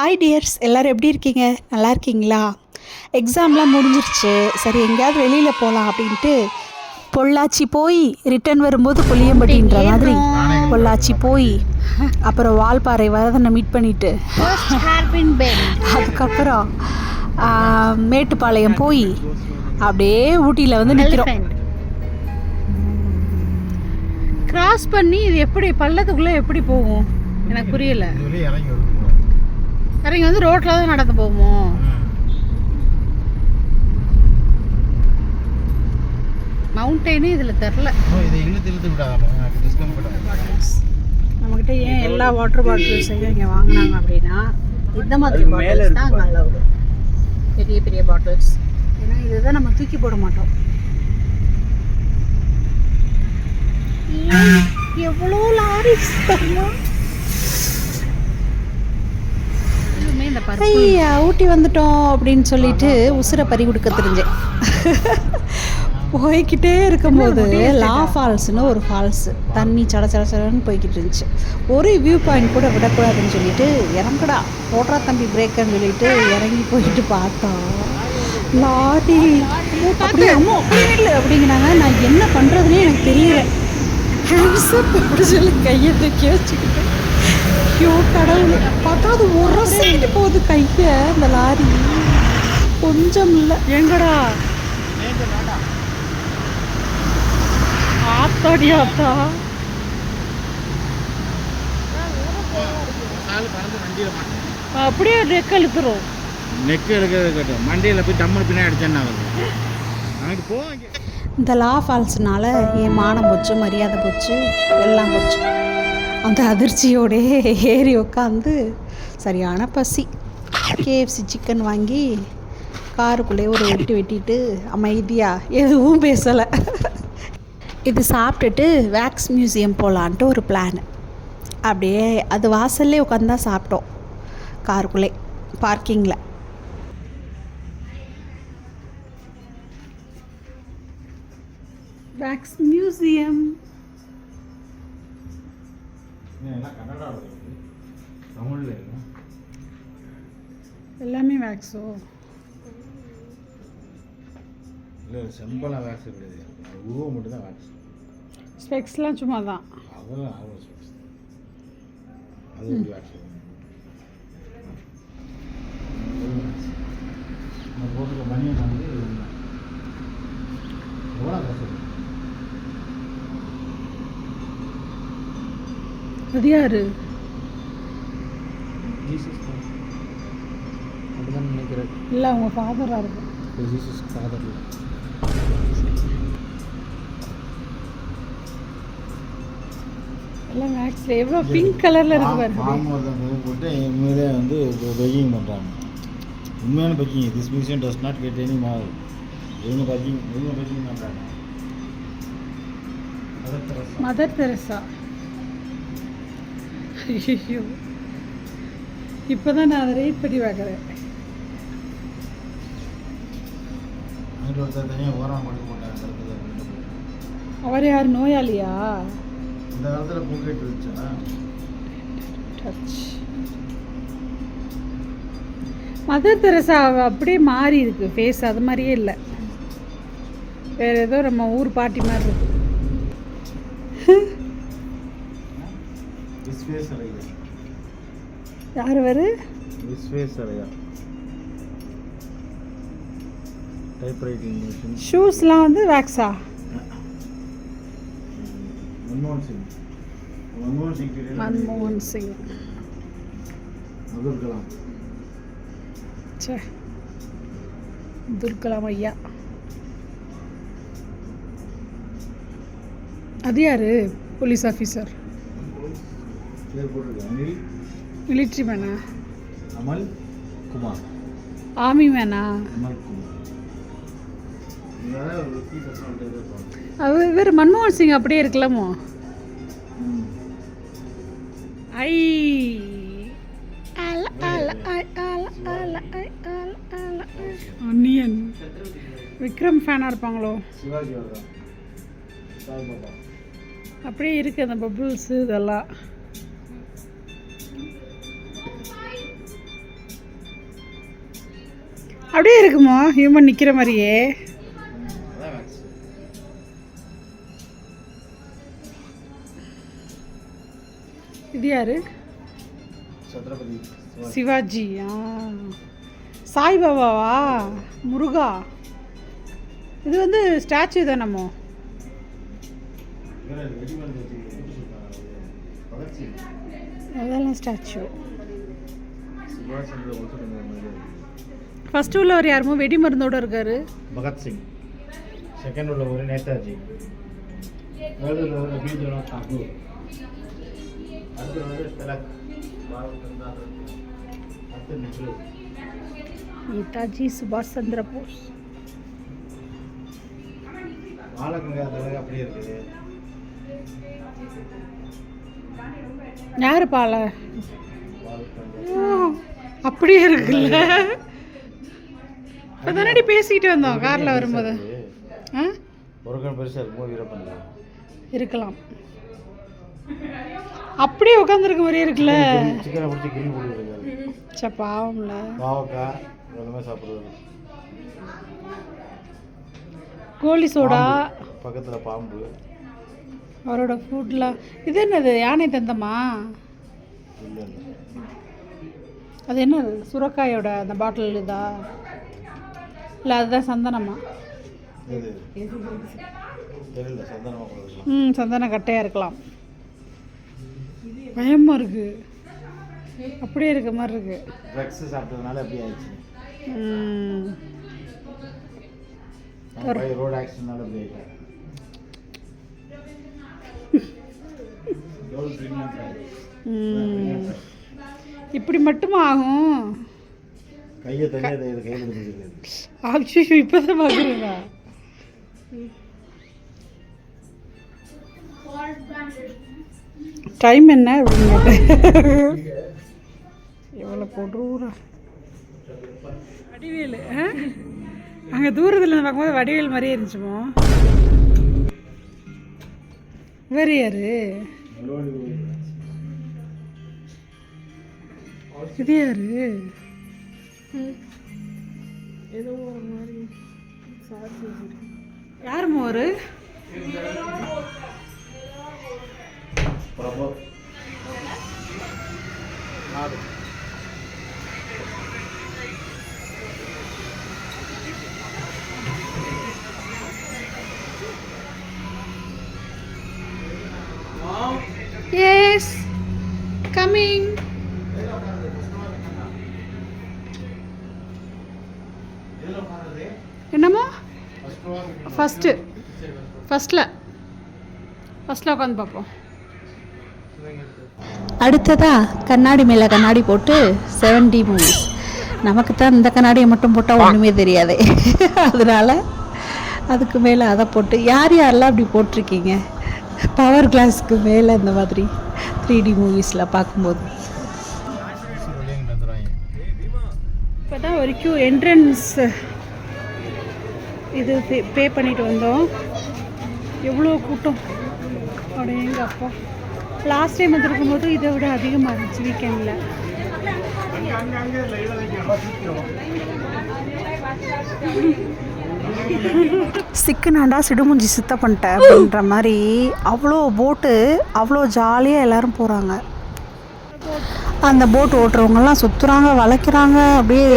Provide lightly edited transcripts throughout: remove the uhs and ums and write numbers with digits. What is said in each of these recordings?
Hi tears, எல்லோரும் எப்படி இருக்கீங்க? நல்லா இருக்கீங்களா? எக்ஸாம்லாம் முடிஞ்சிருச்சு. சரி, எங்கேயாவது வெளியில் போகலாம் அப்படின்ட்டு பொள்ளாச்சி போய் ரிட்டன் வரும்போது புளியம்பட்டின்ற மாதிரி பொள்ளாச்சி போய் அப்புறம் வால்பாறை வரதனை மீட் பண்ணிவிட்டு அதுக்கப்புறம் மேட்டுப்பாளையம் போய் அப்படியே ஊட்டியில் வந்து நிற்கிறோம். கிராஸ் பண்ணி இது எப்படி பள்ளத்துக்குள்ளே எப்படி போகும் எனக்கு புரியல. இறங்கி வந்து ரோட்டில் தான் நடந்து போகுமோ? மவுண்டெயினே இதில் தெரில. நம்மக்கிட்ட ஏன் எல்லா வாட்டர் பாட்டில்ஸையும் இங்கே வாங்கினாங்க அப்படின்னா இந்த மாதிரி பாட்டில்ஸ் தான் அங்கே அலவுடு. பெரிய பெரிய பாட்டில்ஸ். ஏன்னா இதுதான் நம்ம தூக்கி போட மாட்டோம். எவ்வளோ லாரிஸ் ஐயா ஊட்டி வந்துட்டோம் அப்படின்னு சொல்லிட்டு உசுரை பறி கொடுக்க தெரிஞ்சேன். போய்கிட்டே இருக்கும்போது லா ஃபால்ஸ்னு ஒரு ஃபால்ஸு, தண்ணி சட சட சடன்னு போய்கிட்டு இருந்துச்சு. ஒரு வியூ பாயிண்ட் கூட விடக்கூடாதுன்னு சொல்லிட்டு இறங்குடா போட்ரா தம்பி பிரேக்குன்னு சொல்லிட்டு இறங்கி போயிட்டு பார்த்தோம். லாரி அப்படியே அம்மா இல்லை அப்படிங்கிறாங்க. நான் என்ன பண்ணுறதுனே எனக்கு தெரியல. ஹேண்ட்ஸப் அப்படி சொல்லி கையை தூக்கி வச்சுக்கிட்டு ஐயோ கடவுளே, பார்த்தா அது உரசிட்டு போகுது கையை. அந்த லாரி கொஞ்சம் இல்லை. எங்கடா ஆத்தாடி ஆத்தா, அப்படியே நெக் இழுத்துரும். நெக் இழுக்கிறது மண்டியில் போய் டம்மு பின்னாடி அடிச்சேன்னா இந்த லா ஃபால்ஸ்னால என் மானம் போச்சு, மரியாதை போச்சு, எல்லாம் போச்சு. அந்த அதிர்ச்சியோடே ஏறி உட்காந்து சரியான பசி. கேஎஃப்சி சிக்கன் வாங்கி காருக்குள்ளேயே ஒரு வெட்டிட்டு அமைதியாக எதுவும் பேசலை. இது சாப்பிட்டுட்டு வேக்ஸ் மியூசியம் போகலான்ட்டு ஒரு பிளான். அப்படியே அது வாசல்லே உட்காந்து தான் சாப்பிட்டோம், காருக்குள்ளே பார்க்கிங்கில். வேக்ஸ் மியூசியம் எல்லாமே வேக்ஸோ? இல்லை, செம்பெல்லாம் வேக்ஸ் கிடையாது, உருவம் மட்டும் தான் வேக்ஸ். ஸ்பெக்ஸ்லாம் சும்மா தான். அதெல்லாம் அவ்வளோ ஸ்பெக்ஸ் அது எப்படி வேக்ஸ் நான் போட்டுக்க மணியை வந்து எவ்வளோ காசு? அது யாரு? ஜீசஸ் தான் அப்படிதான் நினைக்கிறேன். இல்லை, அவங்க ஃபாதராக இருக்கும். ஜீசஸ் ஃபாதர் இல்லை. எல்லாம் வேக்ஸில் எவ்வளோ பிங்க் கலரில் இருக்கு பாருங்க. பாம்பு போட்டு உண்மையிலே வந்து பெக்கிங் பண்ணுறாங்க. உண்மையான begging. This museum does not get any mall. இவங்க பெக்கிங் பண்ணுறாங்க. Mother Teresa. ஐயோ, இப்போ தான் நான் அதை ரேட் பண்ணி பார்க்குறேன். அவர் யார், நோயாளியா? இந்த காலத்தில் பூக்கெட்டு வச்சா டச். மதர் தெரசா அப்படியே மாறி இருக்கு ஃபேஸ், அது மாதிரியே இல்லை. வேற ஏதோ நம்ம ஊர் பாட்டி மாதிரி இருக்கு. யார் வரு? Typewriting machine. ஷூஸ்லாம் வந்து வேக்ஸா? மன்மோகன் சிங். அப்துல் கலாம். சே, அப்துல் கலாம் ஐயா. அது யாரு? Police officer. மிலிட்ரி மேனா? அமல் குமார். ஆர்மி மேனா? அமல் குமார். அவர் வேறு மன்மோகன் சிங் அப்படியே இருக்கலாமோ? ஐ அன்னியன் விக்ரம் ஃபேனாக இருப்பாங்களோ? அப்படியே இருக்குது அந்த பபுள்ஸு இதெல்லாம். அப்படியே இருக்குமா ஹியூமன் நிற்கிற மாதிரியே? அதான் மேக்ஸ். இது யாரு? சத்ரபதி சிவாஜி. சாய்பாபாவா? முருகா? இது வந்து ஸ்டாச்சு தானம்மோ? அதெல்லாம் ஸ்டாச்சு. ஃபர்ஸ்ட் உள்ளவர் யாருமோ வெடி மருந்தோட இருக்காரு. பகத்சிங். செகண்ட் உள்ளவர் நேதாஜி. தேர்ட் உள்ளவர் ரவீந்திரநாத் தாகூர். அடுத்தவர் திலக். அடுத்து நெஹ்ரு. நேதாஜி சுபாஷ் சந்திர போஸ். பாலகங்காதர் அப்படியே இருக்குது. யாரு பால? அப்படியே இருக்குல்ல. இப்போ தானடி பேசிக்கிட்டு வந்தோம் காரில் வரும்போது. முருகன் பெருசாக இருக்கும்போது வீரப்பன் இருக்கலாம். அப்படியே உட்காந்துருக்க மாதிரியே இருக்குல்ல. சிக்கனை பிடிச்சி கிளி போட்டுருக்காரு. சே பாவம்ல. பாவக்காய் எல்லாமே சாப்பிடுவாரு. கோழி சோடா பக்கத்தில் பாம்பு. அவரோட ஃபுட்லாம். இது என்னது? யானை தந்தமா? இல்லை இல்லை, அது என்னது? சுரக்காயோட அந்த பாட்டில் இதா இல்லை அதுதான் சந்தனமா? இது தெரியல. சந்தனமாக கொடுக்கலாம். சந்தன கட்டையாக இருக்கலாம். பயமாக இருக்கு. அப்படியே இருக்க மாதிரி இருக்கு. ட்ரக்ஸ் சாப்பிட்டதுனால அப்படி ஆயிடுச்சு. ரோடு ஆக்சிடென்ட்னால அப்படி ஆயிட்டேன். இப்படி மட்டுமா ஆகும்? கையை தனியாக இது கையில் பிடிச்சிருக்காது. ஆக்சுவலி இப்போ தான் பார்க்குறீங்களா? டைம் என்ன அப்படின்னு எவ்வளோ கொடூரா. வடிவேலு அங்கே தூரத்தில் பார்க்கும்போது வடிவேல் மாதிரியே இருந்துச்சுமோ. வேறு யாரு? இது யாரு? ஏதோ ஒரு மாதிரி யார் மோரு? Yes, coming. என்னமோ ஃபஸ்ட்டில் உட்காந்து பார்ப்போம். அடுத்ததா கண்ணாடி மேலே கண்ணாடி போட்டு 70 மூவிஸ். நமக்கு தான் இந்த கண்ணாடியை மட்டும் போட்டால் ஒன்றுமே தெரியாது. அதனால் அதுக்கு மேலே அதை போட்டு யாரெல்லாம் அப்படி போட்டிருக்கீங்க பவர் கிளாஸ்க்கு மேலே இந்த மாதிரி 3D மூவிஸில் பார்க்கும்போது. இப்போ தான் வரைக்கும் என்ட்ரன்ஸ் இது பே பண்ணிட்டு வந்தோம். எவ்வளோ கூட்டம் அப்படியே எங்கள் அப்பா. லாஸ்ட் டைம் வந்துருக்கும் போது இதை விட அதிகமாக இருந்துச்சு வீக்கெண்டில். சிக்குனாண்டா சிடுமுஞ்சி சித்த பண்ணிட்டேன் அப்படின்ற மாதிரி அவ்வளோ போட்டு அவ்வளோ ஜாலியாக எல்லோரும் போகிறாங்க. அந்த போட் ஓட்டுறவங்கெல்லாம் சுற்றுறாங்க, வளைக்கிறாங்க, அப்படியே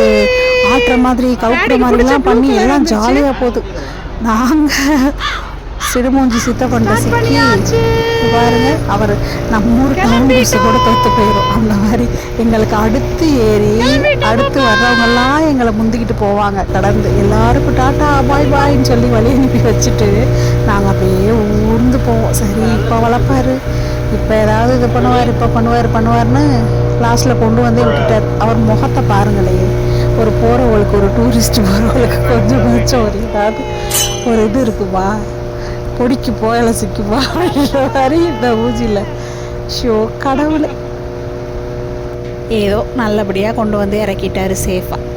ஆட்டுற மாதிரி கவுக்குற மாதிரிலாம் பண்ணி எல்லாம் ஜாலியாக போகுது. நாங்கள் சிடுமூஞ்சி சித்த பண்ணுற சிக்கி பாருங்க, அவர் நம்ம ஊருக்கு நோம்பீஸு கூட தோற்று போயிடும். அந்த மாதிரி எங்களுக்கு அடுத்து ஏறி அடுத்து வர்றவங்கெல்லாம் எங்களை முந்திக்கிட்டு போவாங்க கடந்து. எல்லாருக்கும் டாட்டா பாய் பாயின்னு சொல்லி வழி அனுப்பி வச்சுட்டு நாங்கள் அப்படியே ஊர்ந்து போவோம். சரி இப்போ வளர்ப்பார், இப்போ ஏதாவது இது பண்ணுவார், இப்போ பண்ணுவார்னு லாஸ்ட்டில் கொண்டு வந்து விட்டுட்டார். அவர் முகத்தை பாருங்களே, ஒரு போகிறவங்களுக்கு ஒரு டூரிஸ்ட் போகிறவங்களுக்கு கொஞ்சம் ஒரு ஏதாவது ஒரு இது இருக்குமா, பொடிக்கு போயல சிக்குமா மாதிரி இந்த ஊஜியில். ஷோ கடவுளை ஏதோ நல்லபடியாக கொண்டு வந்து இறக்கிட்டாரு சேஃபாக.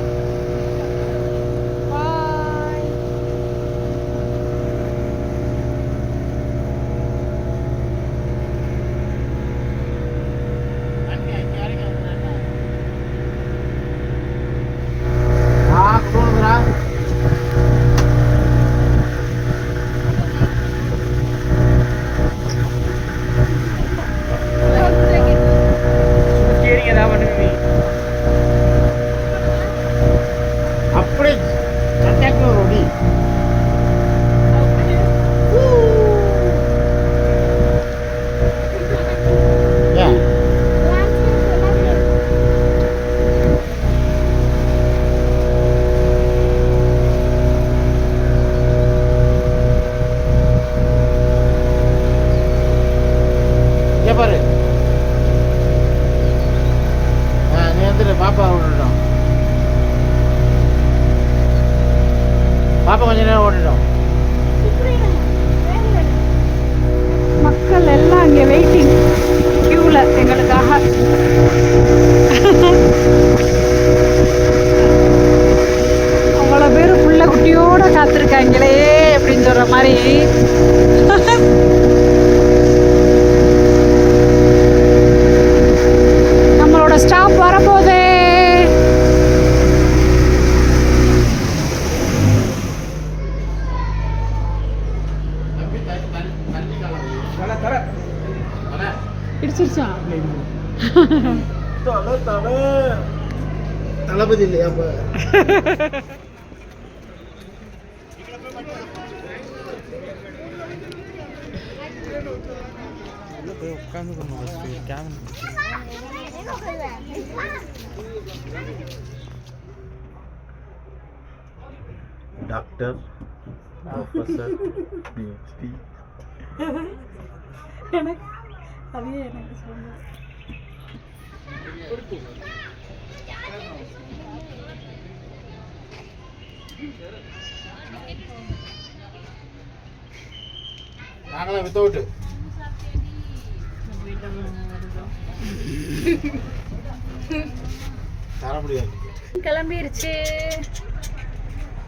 நம்மளோட ஸ்டாப் வரப்போதே. இடிச்சிருச்சா? தளபதி இல்லையா அப்ப? Doctor professor PhD. எனக்கு அதே எனக்கு சொல்லுங்க. நாங்களாம் வித்தவுட் தர முடியாது. கிளம்பிருச்சு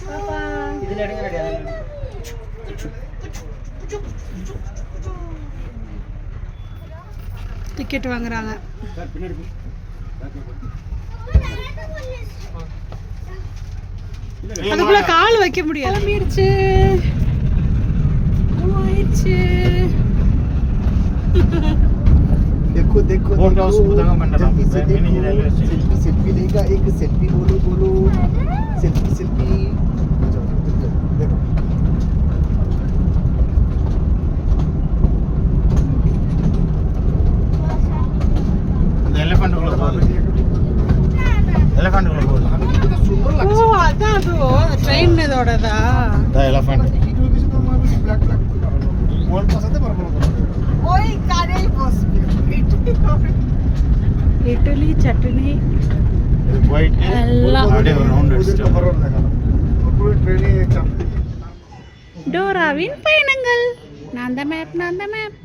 பாப்பா. இதுல எடுங்க ரெடியா? டிக்கெட் வாங்குறாங்க. அதுக்குள்ள கால் வைக்க முடியாது. கிளம்பிருச்சு. ஆயிடுச்சு. देखो देखो बोट हाउस उदंगमंडलम जल्दी से मिनी रेलवे देखो स्टेशन. सेल्फी सेल्फी लेगा एक सेल्फी बोलो बोलो सेल्फी सेल्फी देखो அந்த எலிஃபண்ட் குள்ள போகுது. எலிஃபண்ட் குள்ள போகுது. ஓ அதான் அது ட்ரெயின் இதோடதா? The elephant. ब्लैक ब्लैक बोल पसंद है पर ओए कारे बस இட்லி சட்னி இது போயிட்டு எல்லாம் அப்படியே ஒரு ரவுண்ட் அடிச்சிட்டு पूरी ट्रेनिंग एग्जाम டோராவின் பயணங்கள். நான் தான் மேப், நான் தான் மேப்.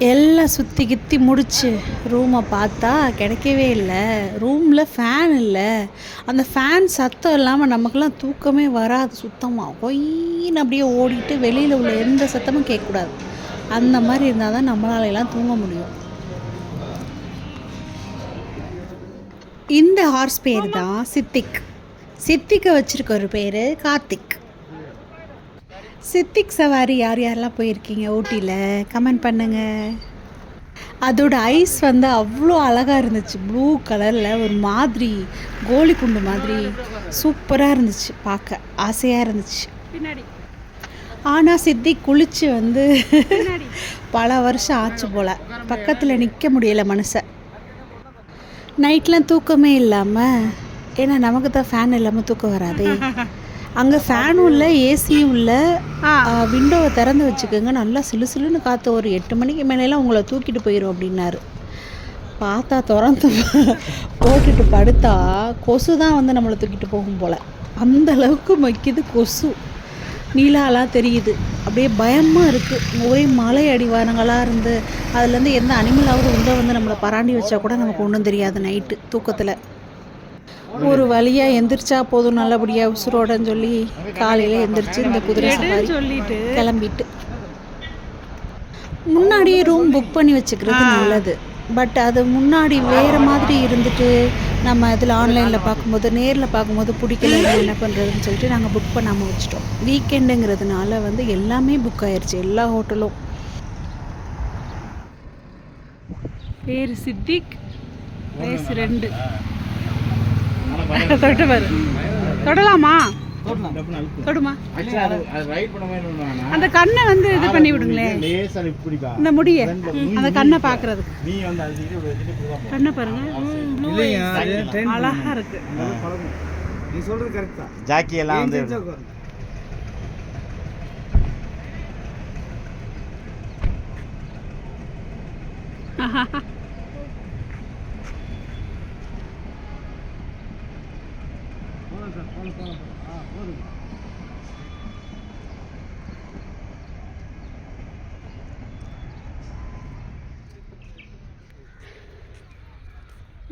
எல்லாம் சுற்றி கித்தி முடிச்சு ரூமை பார்த்தா கிடைக்கவே இல்லை. ரூமில் ஃபேன் இல்லை. அந்த ஃபேன் சத்தம் இல்லாமல் நமக்கெல்லாம் தூக்கமே வராது சுத்தமாக. கொயின்னு அப்படியே ஓடிட்டு வெளியில் உள்ள எந்த சத்தமும் கேட்கக்கூடாது. அந்த மாதிரி இருந்தால் தான் நம்மளால எல்லாம் தூங்க முடியும். இந்த ஹார்ஸ் பேர் தான் சித்திக். சித்திக்கை வச்சுருக்க ஒரு பேர் கார்த்திக். சித்திக் சவாரி யார் யாரெல்லாம் போயிருக்கீங்க ஊட்டியில் கமெண்ட் பண்ணுங்கள். அதோட ஐஸ் வந்து அவ்வளோ அழகாக இருந்துச்சு. ப்ளூ கலரில் ஒரு மாதிரி கோலி குண்டு மாதிரி சூப்பராக இருந்துச்சு. பார்க்க ஆசையாக இருந்துச்சு. ஆனால் சித்திக் குளிச்சு வந்து பல வருஷம் ஆச்சு போல். பக்கத்தில் நிற்க முடியலை மனுஷன். நைட்லாம் தூக்கமே இல்லாமல், ஏன்னா நமக்கு தான் ஃபேன் இல்லாமல் தூக்கம் வராதே. அங்கே ஃபேனும் இல்லை, ஏசியும் இல்லை. விண்டோவை திறந்து வச்சுக்கோங்க, நல்லா சிலு சிலுன்னு காற்று. ஒரு 8 மணிக்கு மேலெலாம் உங்களை தூக்கிட்டு போயிடும் அப்படின்னாரு. பார்த்தா திறந்து போட்டுட்டு படுத்தா கொசு தான் வந்து நம்மளை தூக்கிட்டு போகும் போல். அந்த அளவுக்கு மக்கிது கொசு. நீலாலாம் தெரியுது. அப்படியே பயமாக இருக்குது. ஒரே மலை அடிவாரங்களாக இருந்து அதுலேருந்து எந்த அனிமலாவது உள்ளே வந்து நம்மளை பராண்டி வச்சா கூட நமக்கு ஒன்றும் தெரியாது நைட்டு தூக்கத்தில். ஒரு வழியாக எந்திரிச்சா போதும் நல்லபடியாக உசுரோடன்னு சொல்லி காலையில் எந்திரிச்சு இந்த குதிரை சவாரி சொல்லிட்டு கிளம்பிட்டு. முன்னாடியே ரூம் புக் பண்ணி வச்சுக்கிறது நல்லது. பட் அது முன்னாடி வேறு மாதிரி இருந்துட்டு நம்ம இதில் ஆன்லைனில் பார்க்கும்போது நேரில் பார்க்கும்போது பிடிக்கல, என்ன பண்ணுறதுன்னு சொல்லிட்டு நாங்கள் புக் பண்ணாமல் வச்சுட்டோம். வீக்கெண்டுங்கிறதுனால வந்து எல்லாமே புக் ஆயிடுச்சு, எல்லா ஹோட்டலும். பேர் சித்திக், வயசு 2. தொட்டு பாரு. தொடலாமா? தொடுமா? அந்த கண்ணை வந்து இது பண்ணி விடுங்களேன், இந்த முடிய அந்த கண்ணை பார்க்கறதுக்கு. கண்ணை பாருங்க, அழகா இருக்கு. நீ சொல்றது கரெக்ட் தான். ஜாக்கி எல்லாம் வந்து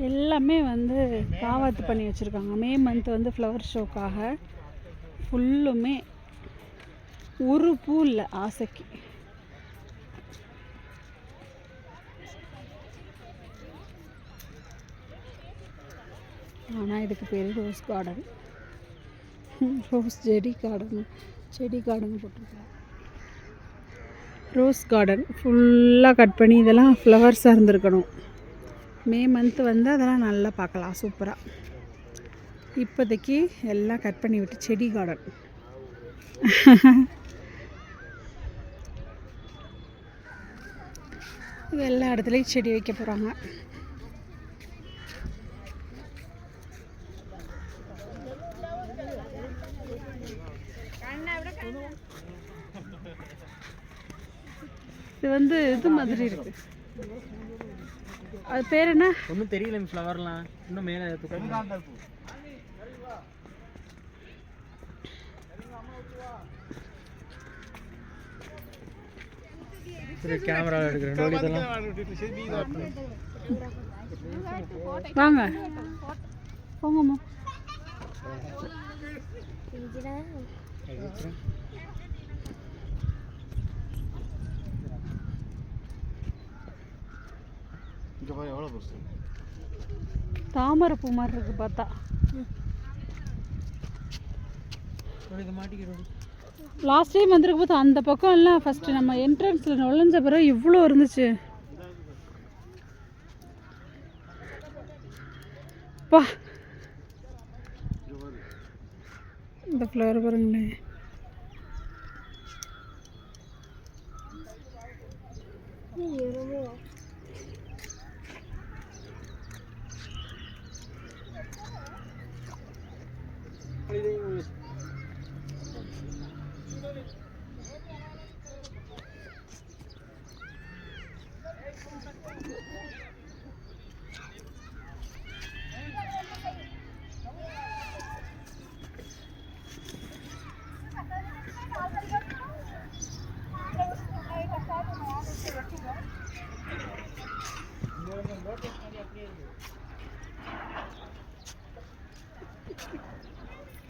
எல்லாமே வந்து காவாத்து பண்ணி வச்சுருக்காங்க. மே மந்த் வந்து ஃப்ளவர் ஷோக்காக ஃபுல்லுமே ஒரு பூ இல்லை ஆசைக்கு. ஆனால் இதுக்கு பேர் ரோஸ் கார்டன், ரோஸ் செடி கார்டன் போட்டிருக்காங்க. ரோஸ் கார்டன் ஃபுல்லாக கட் பண்ணி இதெல்லாம் ஃப்ளவர்ஸாக இருந்திருக்கணும். மே மந்த் வந்து அதெல்லாம் நல்லா பார்க்கலாம் சூப்பராக. இப்போதைக்கு எல்லாம் கட் பண்ணி விட்டு செடி கார்டன். இது எல்லா இடத்துலையும் செடி வைக்க போகிறாங்க. இது வந்து இது மாதிரி இருக்கு. அது பேர் என்ன? ஒன்றும் தெரியல. ஃப்ளவர்லாம் இன்னும் மேலே கேமரா எடுக்கிறேன். வாங்க போங்கம்மா. எவ்வளோ பெருசு தாமரை பூ மாதிரி இருக்கு பார்த்தா. லாஸ்ட் டைம் வந்திருக்க போது அந்த பக்கம் எல்லாம் ஃபஸ்ட்டு நம்ம என்ட்ரன்ஸில் நுழைஞ்ச பிறகு இவ்வளோ இருந்துச்சு. பா இந்த ஃப்ளவர் பாருங்களேன்.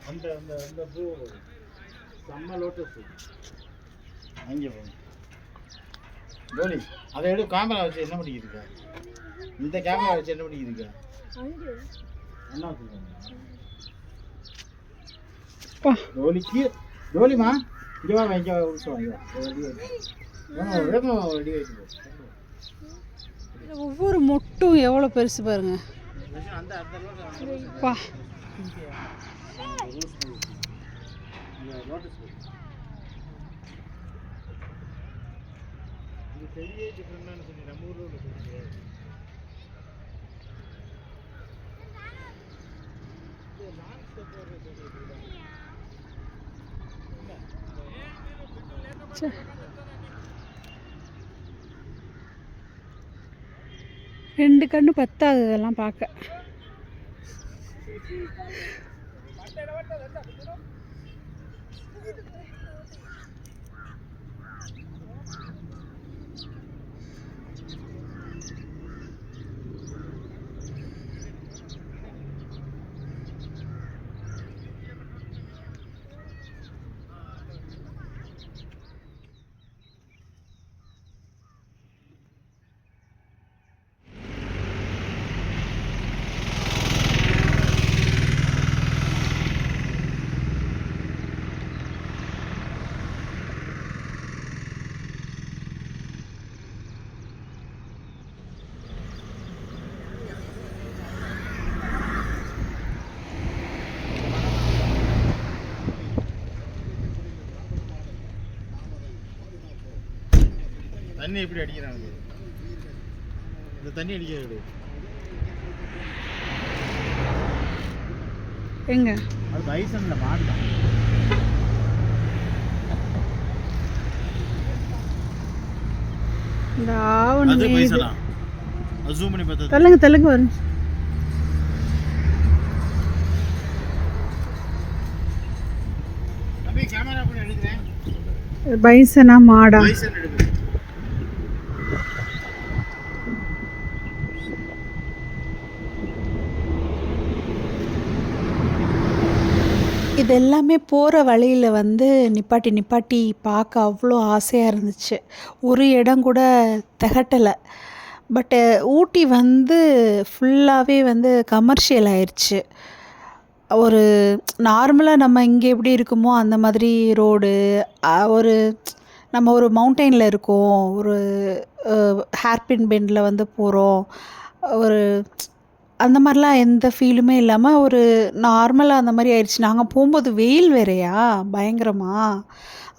அந்த அந்த அந்த பூ செம்ம லோட்டஸ் அங்கே போகும். கோலி அதை எடு. கேமரா வச்சு என்ன பண்ணிக்கிட்டு இருக்கா? இந்த கேமரா வச்சு என்ன பண்ணிக்கிட்டு இருக்கா? என்ன வச்சுருக்காங்க கோலிக்கு? கோலிமா இங்கே வா, இங்கே விட்டுவாங்க. ரெடி ஆகிட்டு ஒவ்வொரு மொட்டும் எவ்வளோ பெருசு பாருங்க. பா ரெண்டு கண்ணு பத்தாது இதெல்லாம் பார்க்க. தண்ணி எப்படி அடிக்கிறாங்க? இந்த தண்ணி அடிக்கிறது எங்க? அது பைசன்ல மாடுதான். இந்த ஆவணி அது பைசனா. அது ஜூம் பண்ணி பார்த்தா தள்ளுங்க வரும். தம்பி கேமரா பண்ணி எடுக்கிறேன். பைசனா மாடா? பைசன் எடுக்கிறேன். இது எல்லாமே போகிற வழியில் வந்து நிப்பாட்டி நிப்பாட்டி பார்க்க அவ்வளோ ஆசையாக இருந்துச்சு. ஒரு இடம் கூட திகட்டலை. பட்டு ஊட்டி வந்து ஃபுல்லாகவே வந்து கமர்ஷியல் ஆயிடுச்சு. ஒரு நார்மலாக நம்ம இங்கே எப்படி இருக்குமோ அந்த மாதிரி ரோடு, ஒரு நம்ம ஒரு மவுண்டெயினில் இருக்கோம், ஒரு ஹேர்பின் பெண்டில் வந்து போகிறோம், ஒரு அந்த மாதிரிலாம் எந்த ஃபீலுமே இல்லாமல் ஒரு நார்மலாக அந்த மாதிரி ஆயிடுச்சு. நாங்கள் போகும்போது வெயில் வேறையா பயங்கரமா,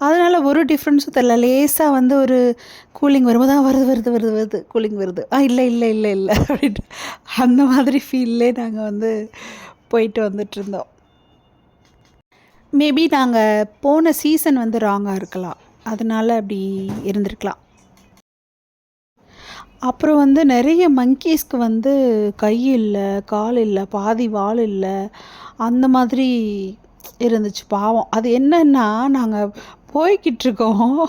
அதனால் ஒரு டிஃப்ரென்ஸும் தெரில. லேசாக வந்து ஒரு கூலிங் வரும்போது வருது வருது வருது வருது கூலிங் வருது, இல்லை இல்லை இல்லை இல்லை அப்படின்ட்டு அந்த மாதிரி ஃபீல்லே நாங்கள் வந்து போயிட்டு வந்துட்டுருந்தோம். மேபி நாங்கள் போன சீசன் வந்து ராங்காக இருக்கலாம், அதனால் அப்படி இருந்திருக்கலாம். அப்புறம் வந்து நிறைய மங்கீஸ்க்கு வந்து கை இல்லை, கால் இல்லை, பாதி வால் இல்லை, அந்த மாதிரி இருந்துச்சு பாவம். அது என்னன்னா, நாங்கள் போய்கிட்டுருக்கோம்,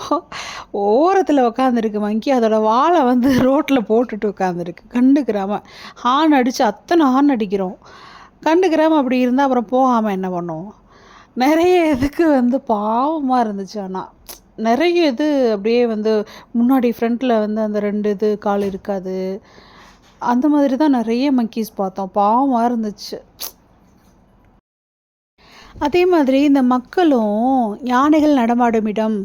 ஓரத்தில் உக்காந்துருக்கு மங்கி, அதோட வாலை வந்து ரோட்டில் போட்டுட்டு உட்காந்துருக்கு கண்டுக்கிறாமல். ஹார்ன் அடித்து அத்தனை ஹார்ன் அடிக்கிறோம், கண்டுக்கிறாமல். அப்படி இருந்தால் அப்புறம் போகாமல் என்ன பண்ணுவோம்? நிறைய இதுக்கு வந்து பாவமாக இருந்துச்சு. ஆனால் நிறைய இது அப்படியே வந்து முன்னாடி ஃப்ரண்ட்டில் வந்து அந்த 2 இது கால் இருக்காது, அந்த மாதிரி தான் நிறைய மங்கீஸ் பார்த்தோம். பாவமாக இருந்துச்சு. அதே மாதிரி இந்த மக்களும் யானைகள் நடமாடும் இடம்,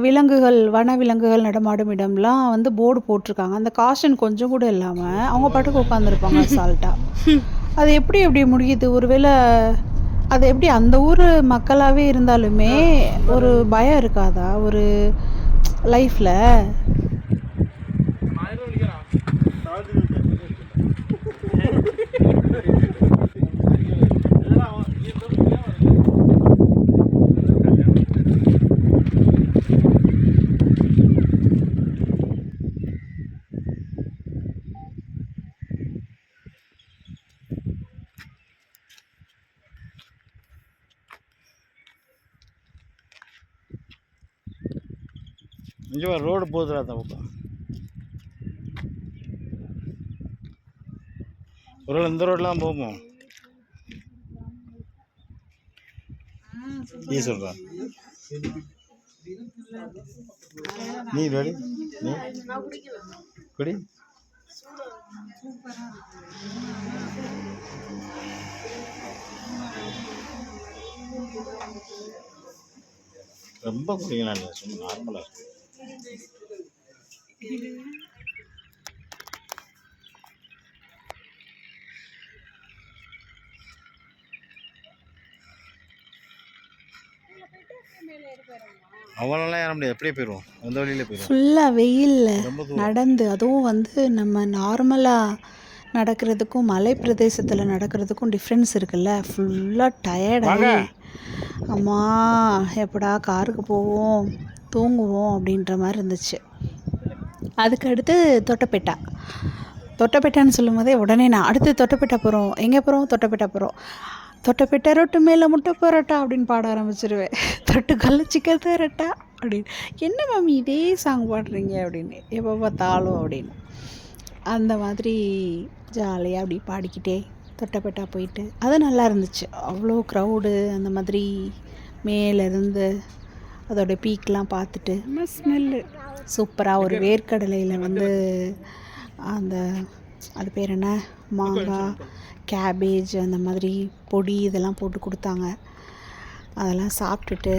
விலங்குகள், வனவிலங்குகள் நடமாடும் இடம்லாம் வந்து போர்டு போட்டிருக்காங்க. அந்த காஷன் கொஞ்சம் கூட இல்லாமல் அவங்க பாட்டுக்கு உட்காந்துருப்பாங்க அசால்ட்டாக. அது எப்படி எப்படி முடியுது? ஒருவேளை அது எப்படி அந்த ஊர் மக்களாகவே இருந்தாலுமே ஒரு பயம் இருக்காதா ஒரு லைஃப்பில்? இங்கே ரோடு போகுதுடா அந்த பக்கம். ஒரு வேளை இந்த ரோடெலாம் போகும். நீ சொல்கிறா, நீ ரெடி? நீ குடி. ரொம்ப குடிக்கலாம், சும்மா நார்மலாக இருக்கும். அவ்வளோலாம் ஏற முடியாது, எப்படியே போயிடுவோம், அந்த வழியில் போயிடுவோம். ஃபுல்லாக வெயிலில் நடந்து, அதுவும் வந்து நம்ம நார்மலாக நடக்கிறதுக்கும் மலை பிரதேசத்தில் நடக்கிறதுக்கும் டிஃப்ரென்ஸ் இருக்குல்ல. ஃபுல்லாக டயர்டாகி அம்மா எப்படா காருக்கு போவோம் தூங்குவோம் அப்படின்ற மாதிரி இருந்துச்சு. அதுக்கு அடுத்து தொட்டபெட்டா. தொட்டபெட்டான்னு சொல்லும் போதே உடனே நான் அடுத்து தொட்டபெட்டா போகிறோம், எங்கே போகிறோம், தொட்டபெட்டா போகிறோம், தொட்டபெட்டா ரொட்டு மேலே முட்டை பரோட்டா அப்படின்னு பாட ஆரம்பிச்சிருவேன். தொட்டுக்கல்ல சிக்கன் தரட்டா அப்படின்னு. என்ன மம்மி இதே சாங் பாடுறீங்க அப்படின்னு, எப்போ பார்த்தாலும் அப்படின்னு. அந்த மாதிரி ஜாலியாக அப்படி பாடிக்கிட்டே தொட்டபெட்டா போயிட்டு அது நல்லா இருந்துச்சு. அவ்வளோ க்ரௌடு, அந்த மாதிரி மேலேருந்து அதோட பீக்கெலாம் பார்த்துட்டு ஸ்மெல்லு சூப்பராக. ஒரு வேர்க்கடலையில் வந்து அந்த அது பேர் என்ன, மாங்காய், கேபேஜ், அந்த மாதிரி பொடி இதெல்லாம் போட்டு கொடுத்தாங்க. அதெல்லாம் சாப்பிட்டுட்டு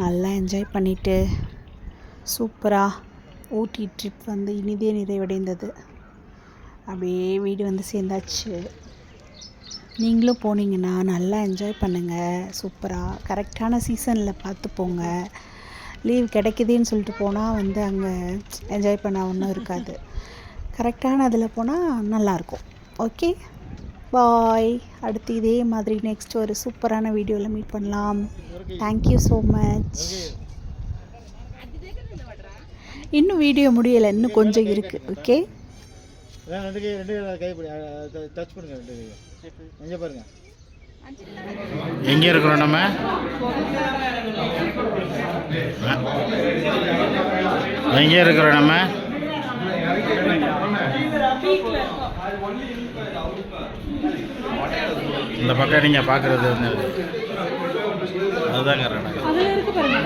நல்லா என்ஜாய் பண்ணிவிட்டு சூப்பராக ஊட்டி ட்ரிப் வந்து இனிதே நிறைவடைந்தது. அப்படியே வீடு வந்து சேர்ந்தாச்சு. நீங்களும் போனீங்கன்னா நல்லா என்ஜாய் பண்ணுங்கள். சூப்பராக கரெக்டான சீசனில் பார்த்து போங்க. லீவ் கிடைக்குதுன்னு சொல்லிட்டு போனால் வந்து அங்கே என்ஜாய் பண்ண ஒன்றும் இருக்காது. கரெக்டான அதில் போனால் நல்லாயிருக்கும். ஓகே, பாய். அடுத்து இதே மாதிரி நெக்ஸ்ட் ஒரு சூப்பரான வீடியோவில் மீட் பண்ணலாம். Thank you so much. இன்னும் வீடியோ முடியலை, இன்னும் கொஞ்சம் இருக்குது. ஓகே, எங்கே இருக்கிறோம் நம்ம? எங்கே இருக்கிறோம் நம்ம? இந்த பக்கம் நீங்கள் பார்க்குறது வந்து அதுதான் கரெக்டாக. அதில் இருக்கு பாருங்க,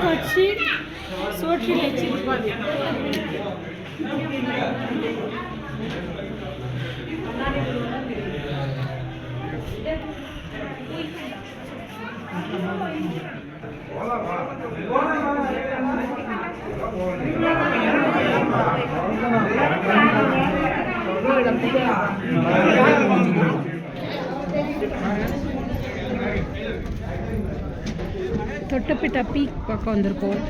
வச்சு சோற்றி வச்சு தொட்டப்பிட்ட பீக் பக்கம் வந்திருக்கோம்.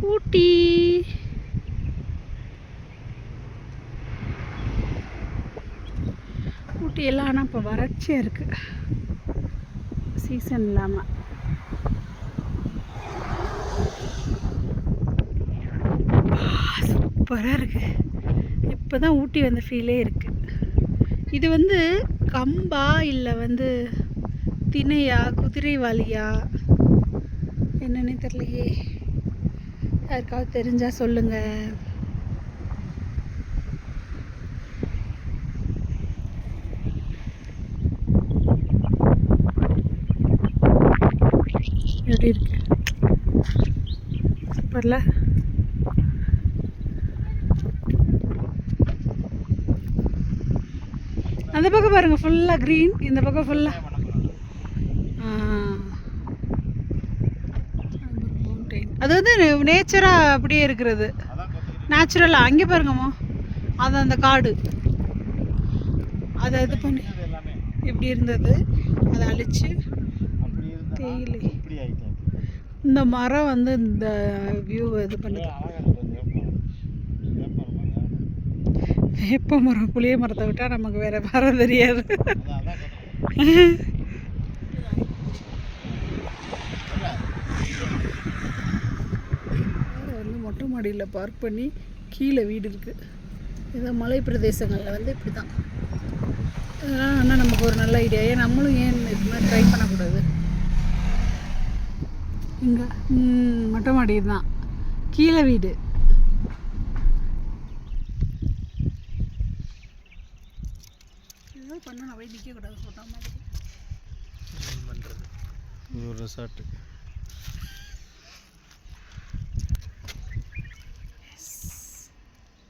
ஊட்டி ஊட்டி எல்லாம் ஆனால் இப்போ வறட்சியாக இருக்குது, சீசன் இல்லாமல். சூப்பராக இருக்குது. இப்போ தான் ஊட்டி வந்த ஃபீலே இருக்குது. இது வந்து கம்பா இல்லை வந்து திணையா குதிரைவாலியா என்னன்னே தெரியலையே, யாருக்காவது தெரிஞ்சால் சொல்லுங்கள். எப்படி இருக்கு சூப்பர்ல. அந்த பக்கம் பாருங்க ஃபுல்லாக க்ரீன், இந்த பக்கம் ஃபுல்லாக மவுண்டைன். அது வந்து நேச்சராக அப்படியே இருக்கிறது, நேச்சுரலாக. அங்கே பாருங்கம்மா, அது அந்த காடு அதை இது பண்ணி இப்படி இருந்தது, அதை அழிச்சு தேயிலை. இந்த மரம் வந்து இந்த வியூ இது பண்ணி, வேப்ப மரம் புளிய மரத்தை விட்டால் நமக்கு வேற மரம் தெரியாது. வந்து மொட்டை மாடியில் பார்க் பண்ணி கீழே வீடு இருக்குது. ஏதோ மலை பிரதேசங்களில் வந்து இப்படி தான். இதெல்லாம் ஆனால் நமக்கு ஒரு நல்ல ஐடியா. ஏன் நம்மளும் ஏன் இது மாதிரி ட்ரை பண்ணக்கூடாது? இங்கே மொட்டை மாடி தான், கீழே வீடு. ஏதோ பண்ணணும், அப்படியே நிற்கக்கூடாது ஃபோட்டோ மாதிரி பண்ணுறது. இது ஒரு ரெசார்ட்டு.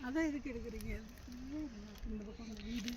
அதான் எதுக்கு எடுக்கிறீங்க? இந்த பக்கம் வீடு